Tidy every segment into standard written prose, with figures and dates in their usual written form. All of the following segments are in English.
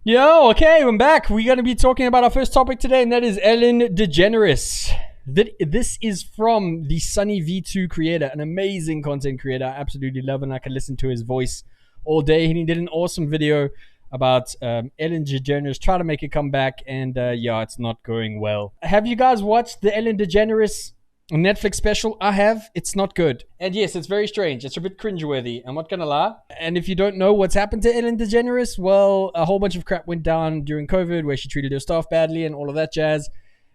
Yo, okay, I'm back. We're going to be talking about our first topic today, and that is Ellen DeGeneres. This is from the Sunny V2 creator, an amazing content creator. I absolutely love him. I can listen to his voice all day. He did an awesome video about Ellen DeGeneres trying to make a comeback, and yeah, it's not going well. Have you guys watched the Ellen DeGeneres Netflix special? I have. It's not good. And yes, it's very strange. It's a bit cringeworthy. I'm not gonna lie. And if you don't know what's happened to Ellen DeGeneres, well, a whole bunch of crap went down during COVID where she treated her staff badly and all of that jazz.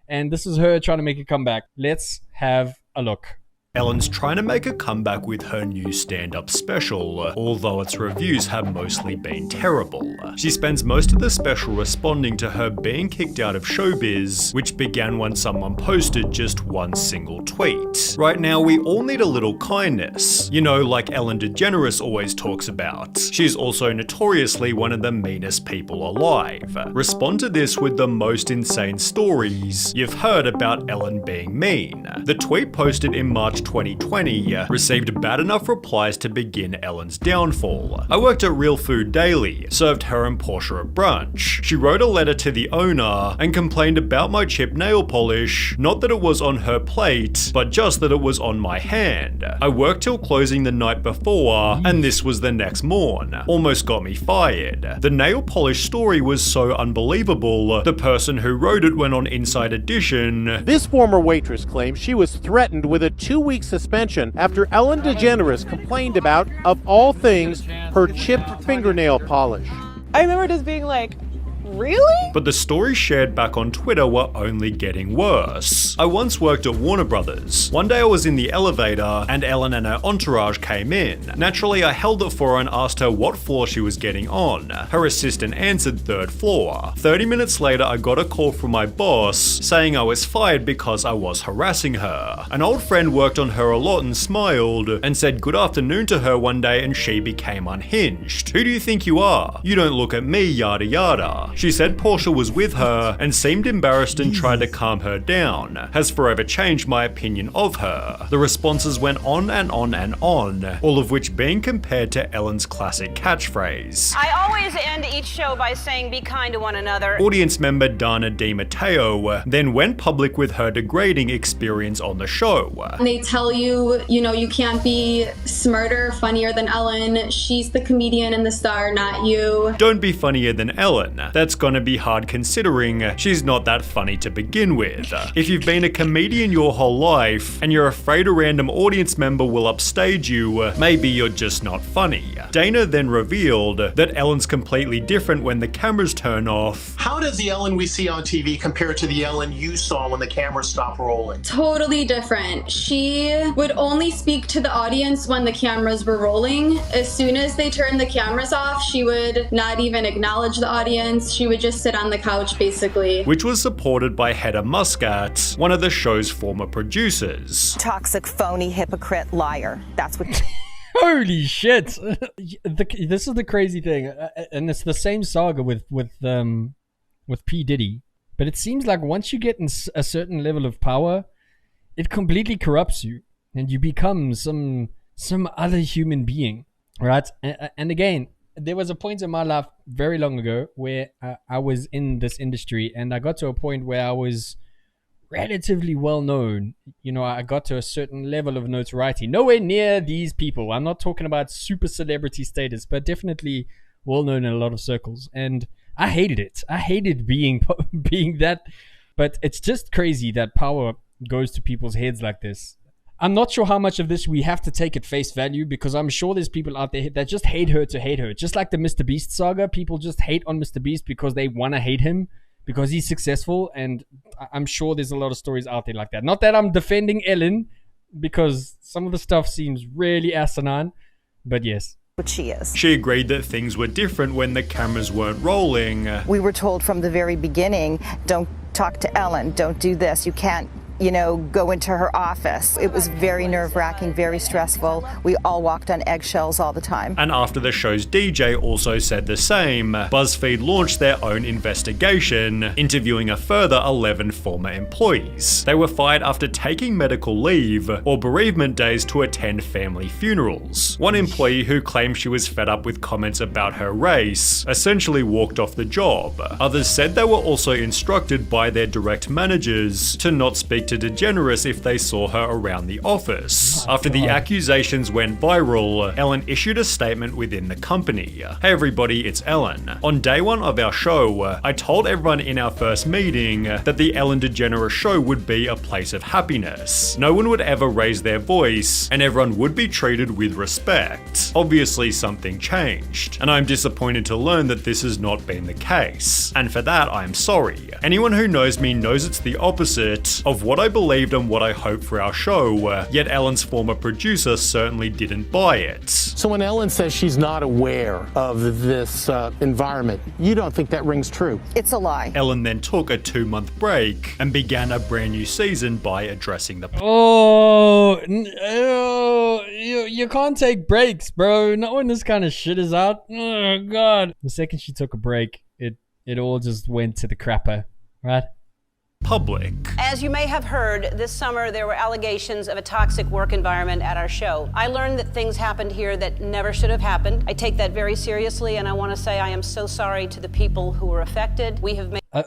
And this is her trying to make a comeback. Let's have a look. Ellen's trying to make a comeback with her new stand-up special, although its reviews have mostly been terrible. She spends most of the special responding to her being kicked out of showbiz, which began when someone posted just one single tweet. Right now, we all need a little kindness, you know, like Ellen DeGeneres always talks about. She's also notoriously one of the meanest people alive. Respond to this with the most insane stories you've heard about Ellen being mean. The tweet posted in March 2020 received bad enough replies to begin Ellen's downfall. I worked at Real Food Daily, served her and Portia a brunch. She wrote a letter to the owner and complained about my chipped nail polish, not that it was on her plate, but just that it was on my hand. I worked till closing the night before, and this was the next morn. Almost got me fired. The nail polish story was so unbelievable, the person who wrote it went on Inside Edition. This former waitress claims she was threatened with a 2-week suspension after Ellen DeGeneres complained about, of all things, her chipped fingernail polish. I remember just being like, really? But the stories shared back on Twitter were only getting worse. I once worked at Warner Brothers. One day I was in the elevator and Ellen and her entourage came in. Naturally, I held it for her and asked her what floor she was getting on. Her assistant answered 3rd floor. 30 minutes later, I got a call from my boss saying I was fired because I was harassing her. An old friend worked on her a lot and smiled and said good afternoon to her one day, and she became unhinged. Who do you think you are? You don't look at me, yada yada. She said Portia was with her and seemed embarrassed and tried to calm her down. Has forever changed my opinion of her. The responses went on and on and on, all of which being compared to Ellen's classic catchphrase. I always end each show by saying be kind to one another. Audience member Dana DiMatteo then went public with her degrading experience on the show. They tell you, you can't be smarter, funnier than Ellen. She's the comedian and the star, not you. Don't be funnier than Ellen. That's gonna be hard considering she's not that funny to begin with. If you've been a comedian your whole life and you're afraid a random audience member will upstage you, maybe you're just not funny. Dana then revealed that Ellen's completely different when the cameras turn off. How does the Ellen we see on TV compare to the Ellen you saw when the cameras stopped rolling? Totally different. She would only speak to the audience when the cameras were rolling. As soon as they turned the cameras off, she would not even acknowledge the audience. She would just sit on the couch, basically. Which was supported by Hedda Muscat, one of the show's former producers. Toxic, phony, hypocrite, liar. That's what... Holy shit! This is the crazy thing, and it's the same saga with P. Diddy. But it seems like once you get in a certain level of power, it completely corrupts you, and you become some other human being, right? And again, there was a point in my life very long ago where I was in this industry, and I got to a point where I was relatively well known. I got to a certain level of notoriety. Nowhere near these people. I'm not talking about super celebrity status, but definitely well known in a lot of circles. And I hated it. I hated being that. But it's just crazy that power goes to people's heads like this. I'm not sure how much of this we have to take at face value, because I'm sure there's people out there that just hate her to hate her. Just like the Mr. Beast saga, people just hate on Mr. Beast because they want to hate him because he's successful, and I'm sure there's a lot of stories out there like that. Not that I'm defending Ellen, because some of the stuff seems really asinine, but yes. What she is. She agreed that things were different when the cameras weren't rolling. We were told from the very beginning, don't talk to Ellen, don't do this, you can't go into her office. It was very nerve-wracking, very stressful. We all walked on eggshells all the time. And after the show's DJ also said the same, BuzzFeed launched their own investigation, interviewing a further 11 former employees. They were fired after taking medical leave or bereavement days to attend family funerals. One employee who claimed she was fed up with comments about her race essentially walked off the job. Others said they were also instructed by their direct managers to not speak to DeGeneres if they saw her around the office. After the accusations went viral, Ellen issued a statement within the company. Hey everybody, it's Ellen. On day one of our show, I told everyone in our first meeting that the Ellen DeGeneres show would be a place of happiness. No one would ever raise their voice, and everyone would be treated with respect. Obviously something changed, and I'm disappointed to learn that this has not been the case. And for that, I'm sorry. Anyone who knows me knows it's the opposite of what I believed and what I hoped for our show, yet Ellen's former producer certainly didn't buy it. So when Ellen says she's not aware of this environment, you don't think that rings true? It's a lie. Ellen then took a 2-month break and began a brand new season by addressing the you can't take breaks, bro. Not when this kind of shit is out. Oh god. The second she took a break, it all just went to the crapper, right? public. As you may have heard, this summer there were allegations of a toxic work environment at our show. I learned that things happened here that never should have happened. I take that very seriously, and I want to say I am so sorry to the people who were affected. We have made... I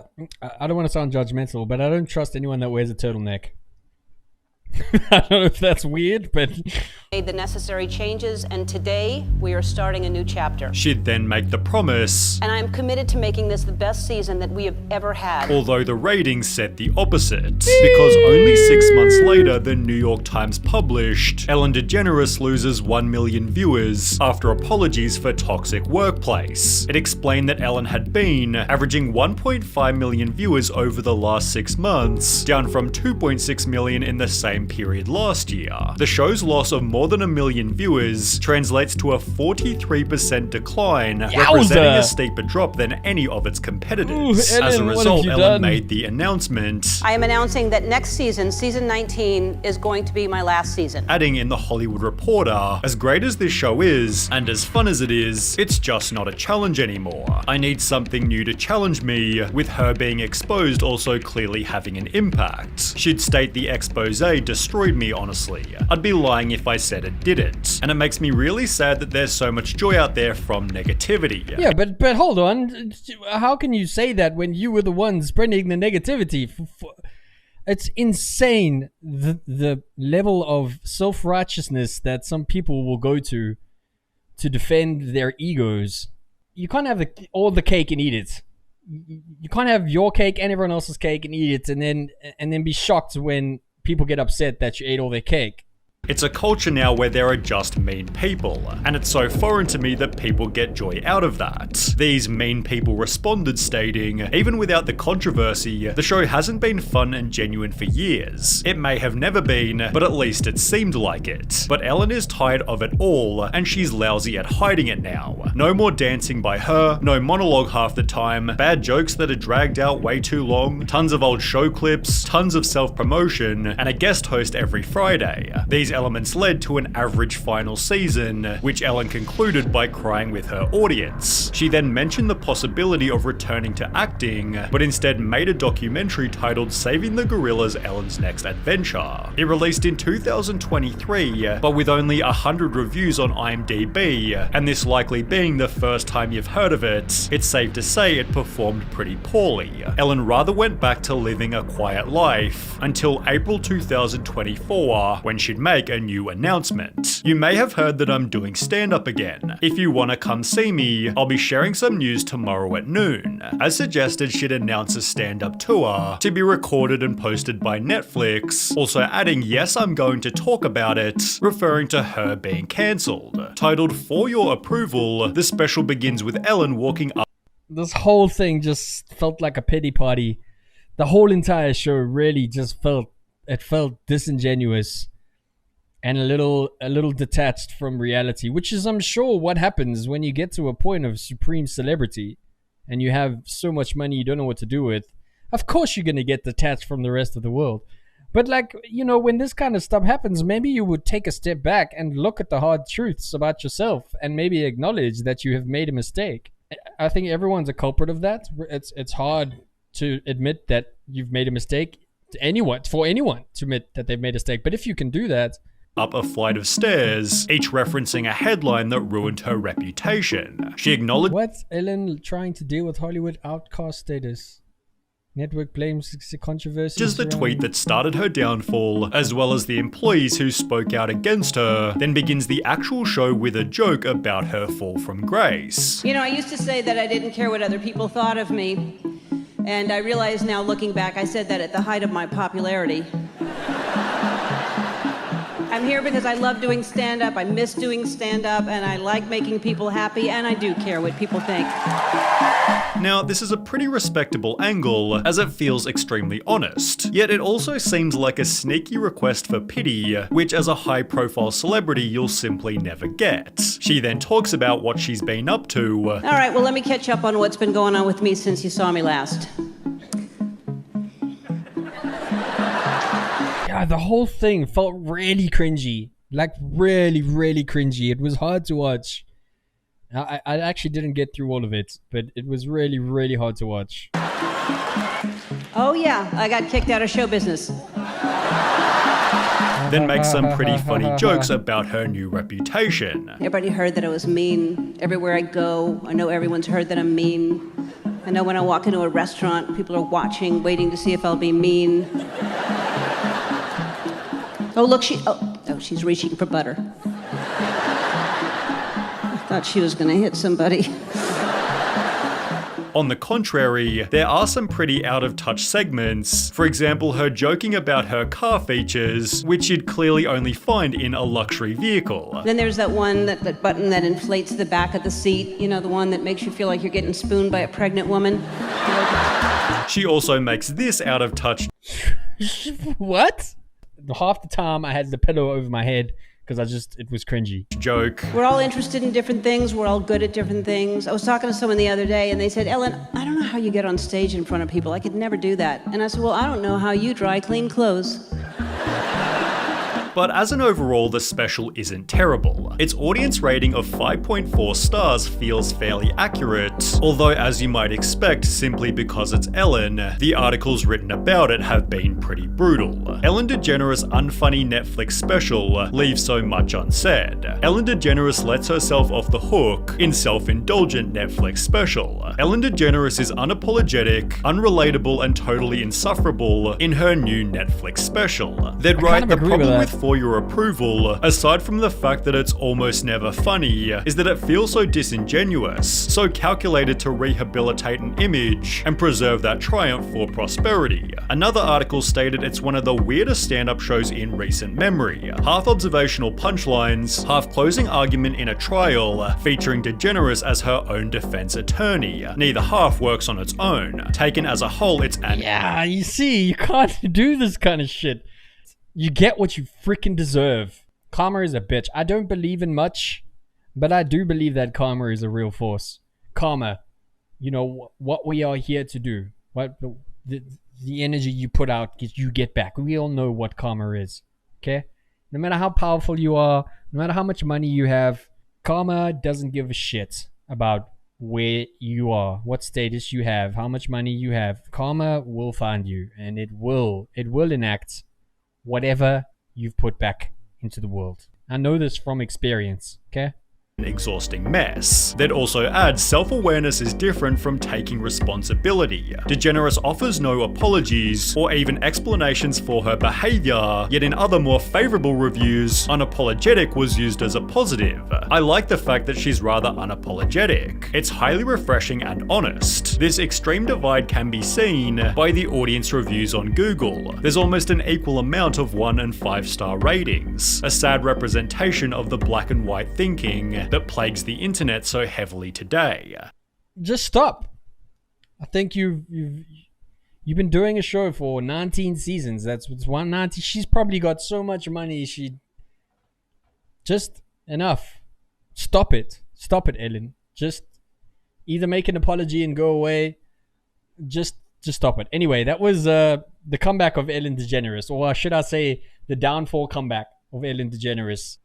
don't want to sound judgmental, but I don't trust anyone that wears a turtleneck. I don't know if that's weird, but... made the necessary changes, and today we are starting a new chapter. She'd then make the promise. And I'm committed to making this the best season that we have ever had. Although the ratings said the opposite. Because only 6 months later, the New York Times published, Ellen DeGeneres loses 1 million viewers after apologies for toxic workplace. It explained that Ellen had been averaging 1.5 million viewers over the last 6 months, down from 2.6 million in the same period last year. The show's loss of more than 1 million viewers translates to a 43% decline, representing a steeper drop than any of its competitors. Ellen, as a result, Ellen done? made the announcement. I am announcing that next season, season 19, is going to be my last season. Adding in the Hollywood Reporter, as great as this show is, and as fun as it is, it's just not a challenge anymore. I need something new to challenge me, with her being exposed also clearly having an impact. She'd state the expose destroyed me, honestly. I'd be lying if I said it didn't. And it makes me really sad that there's so much joy out there from negativity. Yeah, but hold on. How can you say that when you were the one spreading the negativity? It's insane, the level of self-righteousness that some people will go to defend their egos. You can't have all the cake and eat it. You can't have your cake and everyone else's cake and eat it and then be shocked when people get upset that you ate all their cake. It's a culture now where there are just mean people, and it's so foreign to me that people get joy out of that. These mean people responded stating, even without the controversy, the show hasn't been fun and genuine for years. It may have never been, but at least it seemed like it. But Ellen is tired of it all, and she's lousy at hiding it now. No more dancing by her, no monologue half the time, bad jokes that are dragged out way too long, tons of old show clips, tons of self-promotion, and a guest host every Friday. These elements led to an average final season, which Ellen concluded by crying with her audience. She then mentioned the possibility of returning to acting, but instead made a documentary titled Saving the Gorillas: Ellen's Next Adventure. It released in 2023, but with only 100 reviews on IMDb, and this likely being the first time you've heard of it, it's safe to say it performed pretty poorly. Ellen rather went back to living a quiet life until April 2024, when she'd make a new announcement. You may have heard that I'm doing stand-up again. If you want to come see me, I'll be sharing some news tomorrow at noon. As suggested, she'd announce a stand-up tour to be recorded and posted by Netflix, also adding, yes, I'm going to talk about it, referring to her being cancelled. Titled For Your Approval, the special begins with Ellen walking up. This whole thing just felt like a pity party. The whole entire show really just felt disingenuous and a little detached from reality, which is, I'm sure, what happens when you get to a point of supreme celebrity and you have so much money you don't know what to do with. Of course you're going to get detached from the rest of the world. But like, you know, when this kind of stuff happens, maybe you would take a step back and look at the hard truths about yourself and maybe acknowledge that you have made a mistake. I think everyone's a culprit of that. It's hard to admit that you've made a mistake for anyone to admit that they've made a mistake. But if you can do that, up a flight of stairs, each referencing a headline that ruined her reputation. She acknowledged what's Ellen trying to deal with Hollywood outcast status? Network blames controversy. Just the tweet that started her downfall, as well as the employees who spoke out against her, then begins the actual show with a joke about her fall from grace. You know, I used to say that I didn't care what other people thought of me, and I realize now, looking back, I said that at the height of my popularity. I'm here because I love doing stand-up, I miss doing stand-up, and I like making people happy, and I do care what people think. Now, this is a pretty respectable angle, as it feels extremely honest. Yet it also seems like a sneaky request for pity, which as a high-profile celebrity you'll simply never get. She then talks about what she's been up to. All right, well, let me catch up on what's been going on with me since you saw me last. Yeah, the whole thing felt really cringy. Like, really, really cringy. It was hard to watch. I actually didn't get through all of it, but it was really, really hard to watch. Oh yeah, I got kicked out of show business. Then makes some pretty funny jokes about her new reputation. Everybody heard that I was mean. Everywhere I go, I know everyone's heard that I'm mean. I know when I walk into a restaurant, people are watching, waiting to see if I'll be mean. Oh, look, she's reaching for butter. I thought she was gonna hit somebody. On the contrary, there are some pretty out-of-touch segments. For example, her joking about her car features, which you'd clearly only find in a luxury vehicle. Then there's that one, that button that inflates the back of the seat. You know, the one that makes you feel like you're getting spooned by a pregnant woman. She also makes this out-of-touch What? Half the time I had the pillow over my head because it was cringy. Joke. We're all interested in different things. We're all good at different things. I was talking to someone the other day and they said, Ellen, I don't know how you get on stage in front of people. I could never do that. And I said, well, I don't know how you dry clean clothes. But as an overall, the special isn't terrible. Its audience rating of 5.4 stars feels fairly accurate, although as you might expect, simply because it's Ellen, the articles written about it have been pretty brutal. Ellen DeGeneres' unfunny Netflix special leaves so much unsaid. Ellen DeGeneres lets herself off the hook in self-indulgent Netflix special. Ellen DeGeneres is unapologetic, unrelatable, and totally insufferable in her new Netflix special. They'd write, the problem with For Your Approval, aside from the fact that it's almost never funny, is that it feels so disingenuous, so calculated to rehabilitate an image and preserve that triumph for prosperity. Another article stated it's one of the weirdest stand-up shows in recent memory. Half observational punchlines, half closing argument in a trial, featuring DeGeneres as her own defense attorney. Neither half works on its own. Taken as a whole, it's an— Yeah, you see, you can't do this kind of shit. You get what you freaking deserve. Karma is a bitch. I don't believe in much, but I do believe that karma is a real force. Karma, you know, what we are here to do. What the energy you put out, you get back. We all know what karma is, okay? No matter how powerful you are, no matter how much money you have, karma doesn't give a shit about where you are, what status you have, how much money you have. Karma will find you, and it will enact whatever you've put back into the world. I know this from experience, okay? Exhausting mess. That also adds self-awareness is different from taking responsibility. DeGeneres offers no apologies or even explanations for her behavior, yet in other more favorable reviews, unapologetic was used as a positive. I like the fact that she's rather unapologetic. It's highly refreshing and honest. This extreme divide can be seen by the audience reviews on Google. There's almost an equal amount of 1 and 5-star ratings, a sad representation of the black and white thinking that plagues the internet so heavily today. Just stop. I think you've been doing a show for 19 seasons. That's what's 190. She's probably got so much money. Just enough. Stop it, Ellen. Just either make an apology and go away. Just stop it. Anyway, that was the comeback of Ellen DeGeneres, or should I say the downfall comeback of Ellen DeGeneres.